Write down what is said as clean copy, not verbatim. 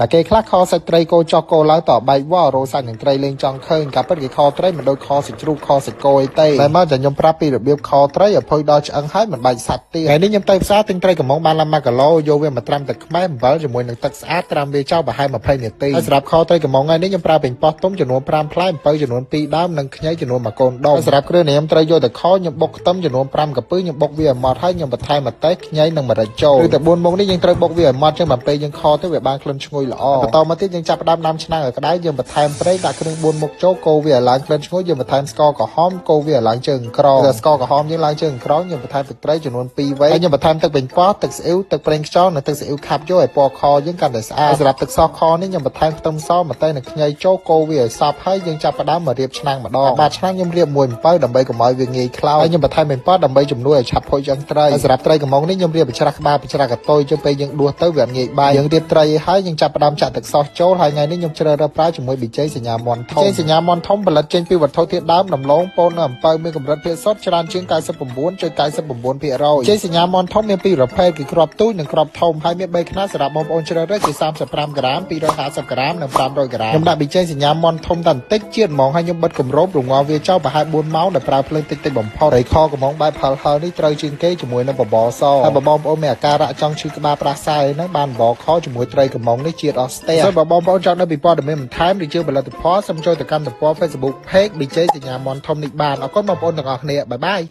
ណាគេខ្លះខសាច់ត្រីគោចោះគោឡើងតបែកវ៉រោសាច់នឹងត្រីលេងចង់ឃើញការពិតគេខត្រីមិនដូចខសាច់ជ្រូកខសាច់គោទេតែមកតែខ្ញុំប្រាប់ពីរបៀបខត្រីឲ្យផុយដល់ឆ្អឹងហើយមិនបែកសាច់ទៀតថ្ងៃនេះខ្ញុំទៅផ្សារទិញត្រីកំងបានឡើង1គីឡូយកវាមកត្រាំទឹកខ្មេះអំបិលជាមួយនឹងទឹកស្អាតត្រាំវាចោលប្រហែល20នាទីហើយសម្រាប់ខត្រីកំងថ្ងៃនេះខ្ញុំប្រើពេញប៉ោះទុំចំនួន5ផ្លែអំពៅចំនួន2ដើមនិងខ្ញីចំនួន1កូនដុំសម្រាប់គ្រឿងខ្ញុំត្រូវយកទៅខខ្ញុំបុកខ្ទឹមចំនួន5កាពឹខ្ញុំបុកវាឲ្យម៉ត់ហើយខ្ញុំបន្ថែមម្ទេសខ្ញីនិងម្រេចចូលឬតែ4មុខនេះយើងត្រូវបុកវាឲ្យម៉ត់ចឹងបើពេលយើងខទៅវាបានក្លិនឈ្ងុយល្អបន្តមកទៀតយើងចាប់ផ្ដើមដាំឆ្នាំងឲ្យក្តៅយើងបន្ថែមប្រេងដាក់គ្រឿង4មុខចូលកូរវាឲ្យឡើងក្លិនឈ្ងុយយើងបន្ថែមស្ករក្រហមកូរវាឲ្យឡើងជើងក្រតែស្ករក្រហមយើងឡើងជើងក្រខ្ញុំបន្ថែមទឹកត្រីចំនួន2វែងហើយខ្ញុំបន្ថែមទឹកបេងប៉ោះទឹកស្អ៊ីវទឹកប្រេងខ្យងនិងទឹកស្អ៊ីវខាប់យកឲ្យពណ៌ខយើងកាន់តែស្អាតសម្រាប់ទឹកសខនេះខ្ញុំបន្ថែមខ្ទឹមសម្ទេសនិងខ្ញីចូលកូរវាឲ្យសព្វហើយយើងចាប់ផ្ដើមមករៀបឆ្នាំងម្ដងបាតឆ្នាំងខ្ញុំរៀបមួយអំពៅដើម្បីកុំឲ្យវាងាយខ្លោចហើយខ្ញុំបន្ថែមបេងប៉ោះដើម្បីជំនួយឲ្យឆាប់ផុយយ៉ាងត្រីហើយសម្រាប់ត្រីកំងនេះខ្ញុំរៀបច្រាស់ក្បាលច្រាស់កតុយជើងពេលយើងដួសទៅវាងាយបាយយើងរៀបត្រីហើយយើងចាប់ផ្ដើមចាក់ទឹកសោសចូលហើយថ្ងៃនេះខ្ញុំជ្រើសរើសប្រើជាមួយប៊ីចេងសញ្ញាមន់ធំប៊ីចេងសញ្ញាមន់ធំផលិតចេញពីវត្ថុធាតុដើមដំឡូងពោតនិងអំពៅមានកម្រិតភាគសុទ្ធច្រើនជាង 99.99% ចេងសញ្ញាមន់ធំមានពីរប្រភេទគឺគ្រាប់ទូចនិងគ្រាប់ធំហើយមាន3ខ្នាតសម្រាប់បងប្អូនជ្រើសរើសគឺ35ក្រាម250ក្រាមនិង500ក្រាមខ្ញុំដាក់ប៊ីចេងសញ្ញាមន់ធំតែបន្តិចជាតិហ្មងហើយខ្ញុំបិទគម្របរងាស់វាចោលប្រហែល4ម៉ោងដោយប្រើភ្លើងតិចៗបំផុតហើយខកំងបែបហឹលនេះត្រូវជាងគេជាមួយនឹងបបរសហើយបងប្អូនមានអាការៈចង់ឈឺក្បាលប្រាសាយហ្នឹងបានបបរខជាមួយត្រីកំងនេះជាតិអស់ស្ទះសូមបងប្អូនចង់នៅពីព័ត៌មានបន្ថែមឬជឿផលិតផលសូមចូលទៅកាន់ទំព័រ Facebook Page BJ សញ្ញាមន់ធំនេះបានអរគុណបងប្អូនទាំងអស់គ្នាបាយបាយ